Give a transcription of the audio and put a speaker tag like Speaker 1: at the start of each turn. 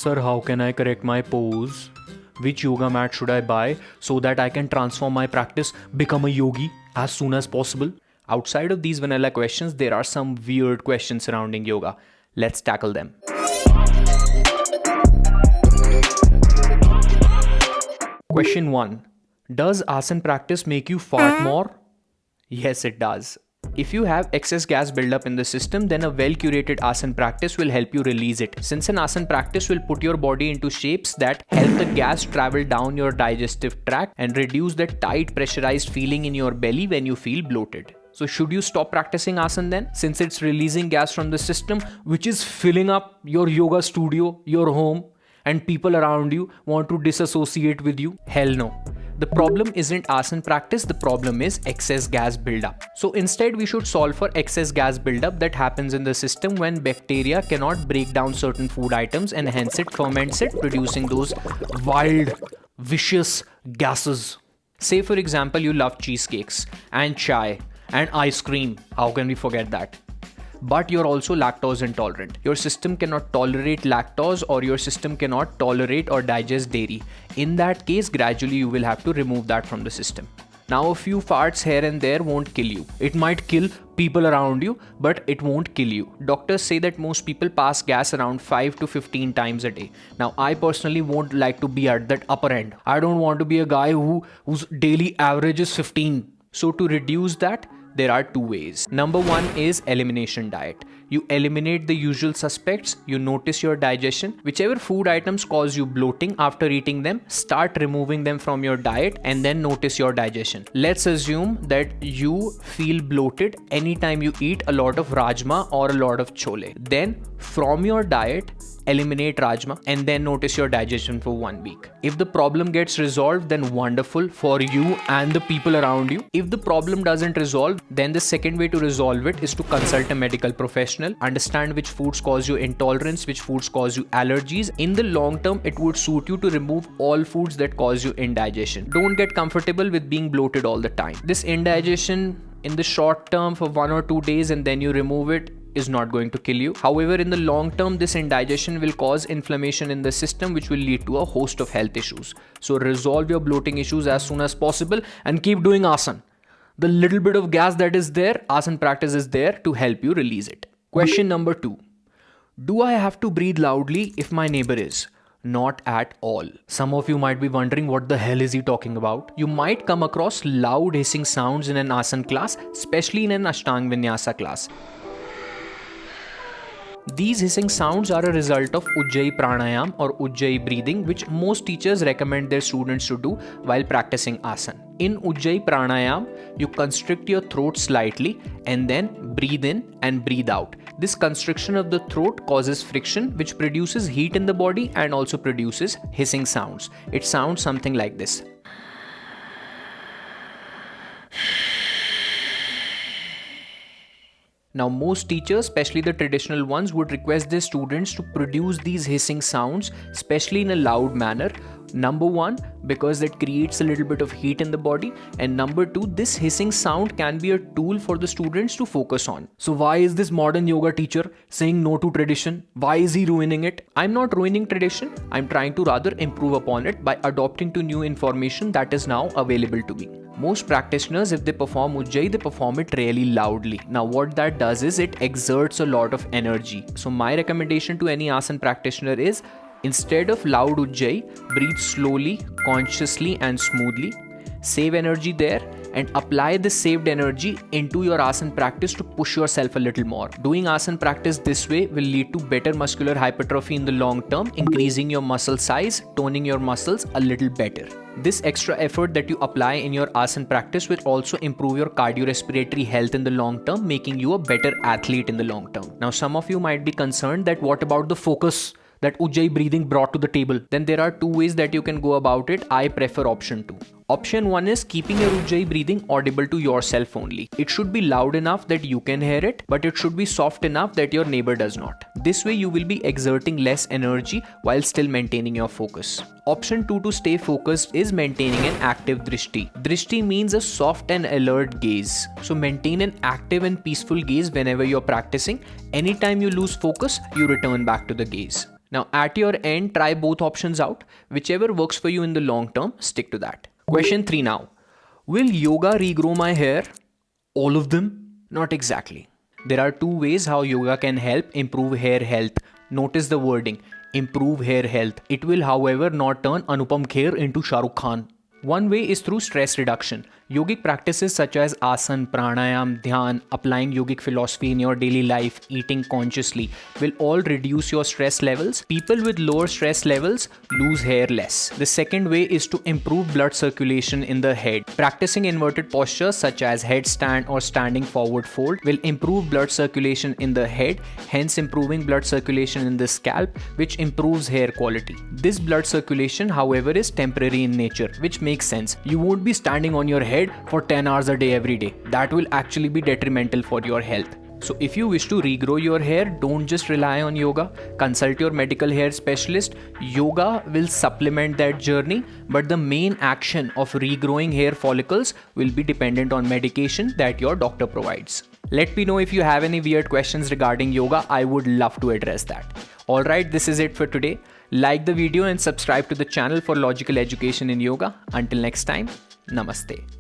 Speaker 1: Sir, how can I correct my pose? Which yoga mat should I buy so that I can transform my practice, become a yogi as soon as possible? Outside of these vanilla questions, there are some weird questions surrounding yoga. Let's tackle them. Question 1. Does asana practice make you fart more? Yes, it does. If you have excess gas buildup in the system, then a well-curated asana practice will help you release it. Since an asana practice will put your body into shapes that help the gas travel down your digestive tract and reduce the tight pressurized feeling in your belly when you feel bloated. So should you stop practicing asana then, since it's releasing gas from the system, which is filling up your yoga studio, your home, and people around you want to disassociate with you? Hell no. The problem isn't asana practice, the problem is excess gas buildup. So instead we should solve for excess gas buildup that happens in the system when bacteria cannot break down certain food items and hence it ferments it, producing those wild, vicious gases. Say for example you love cheesecakes and chai and ice cream. How can we forget that? But you're also lactose intolerant. Your system cannot tolerate lactose, or your system cannot tolerate or digest dairy. In that case, gradually you will have to remove that from the system. Now a few farts here and there won't kill you. It might kill people around you, but it won't kill you. Doctors say that most people pass gas around 5 to 15 times a day. Now I personally won't like to be at that upper end. I don't want to be a guy whose daily average is 15. So to reduce that, there are two ways. Number one is elimination diet. You eliminate the usual suspects, you notice your digestion. Whichever food items cause you bloating after eating them, start removing them from your diet and then notice your digestion. Let's assume that you feel bloated anytime you eat a lot of rajma or a lot of chole. Then from your diet, eliminate rajma and then notice your digestion for 1 week. If the problem gets resolved, then wonderful for you and the people around you. If the problem doesn't resolve, then the second way to resolve it is to consult a medical professional, understand which foods cause you intolerance, which foods cause you allergies. In the long term, it would suit you to remove all foods that cause you indigestion. Don't get comfortable with being bloated all the time. This indigestion in the short term for 1 or 2 days and then you remove it is not going to kill you. However, in the long term, this indigestion will cause inflammation in the system, which will lead to a host of health issues. So resolve your bloating issues as soon as possible and keep doing asana. The little bit of gas that is there, asana practice is there to help you release it. Question number 2. Do I have to breathe loudly if my neighbor is? Not at all. Some of you might be wondering what the hell is he talking about. You might come across loud hissing sounds in an asana class, especially in an Ashtanga Vinyasa class. These hissing sounds are a result of Ujjayi pranayam or Ujjayi breathing, which most teachers recommend their students to do while practicing asana. In Ujjayi pranayam, you constrict your throat slightly and then breathe in and breathe out. This constriction of the throat causes friction, which produces heat in the body and also produces hissing sounds. It sounds something like this. Now most teachers, especially the traditional ones, would request their students to produce these hissing sounds, especially in a loud manner. Number one, because that creates a little bit of heat in the body, and number two, this hissing sound can be a tool for the students to focus on. So why is this modern yoga teacher saying no to tradition? Why is he ruining it? I'm not ruining tradition. I'm trying to rather improve upon it by adopting to new information that is now available to me. Most practitioners, if they perform Ujjayi, they perform it really loudly. Now what that does is it exerts a lot of energy. So my recommendation to any asana practitioner is, instead of loud Ujjayi, breathe slowly, consciously and smoothly. Save energy there and apply the saved energy into your asana practice to push yourself a little more. Doing asana practice this way will lead to better muscular hypertrophy in the long term, increasing your muscle size, toning your muscles a little better. This extra effort that you apply in your asana practice will also improve your cardiorespiratory health in the long term, making you a better athlete in the long term. Now some of you might be concerned that what about the focus that Ujjayi breathing brought to the table? Then there are two ways that you can go about it. I prefer option 2. Option 1 is keeping your Ujjayi breathing audible to yourself only. It should be loud enough that you can hear it, but it should be soft enough that your neighbor does not. This way you will be exerting less energy while still maintaining your focus. Option 2 to stay focused is maintaining an active drishti. Drishti means a soft and alert gaze. So maintain an active and peaceful gaze whenever you're practicing. Anytime you lose focus, you return back to the gaze. Now, at your end, try both options out. Whichever works for you in the long term, stick to that. Question 3 now. Will yoga regrow my hair? All of them? Not exactly. There are two ways how yoga can help improve hair health. Notice the wording, improve hair health. It will, however, not turn Anupam Kher into Shah Rukh Khan. One way is through stress reduction. Yogic practices such as asana, pranayam, dhyan, applying yogic philosophy in your daily life, eating consciously will all reduce your stress levels. People with lower stress levels lose hair less. The second way is to improve blood circulation in the head. Practicing inverted postures such as headstand or standing forward fold will improve blood circulation in the head, hence improving blood circulation in the scalp, which improves hair quality. This blood circulation, however, is temporary in nature, which makes sense. You won't be standing on your head for 10 hours a day every day. That will actually be detrimental for your health. So if you wish to regrow your hair, don't just rely on yoga. Consult your medical hair specialist. Yoga will supplement that journey, but the main action of regrowing hair follicles will be dependent on medication that your doctor provides. Let me know if you have any weird questions regarding yoga. I would love to address that. Alright, this is it for today. Like the video and subscribe to the channel for logical education in yoga. Until next time, namaste.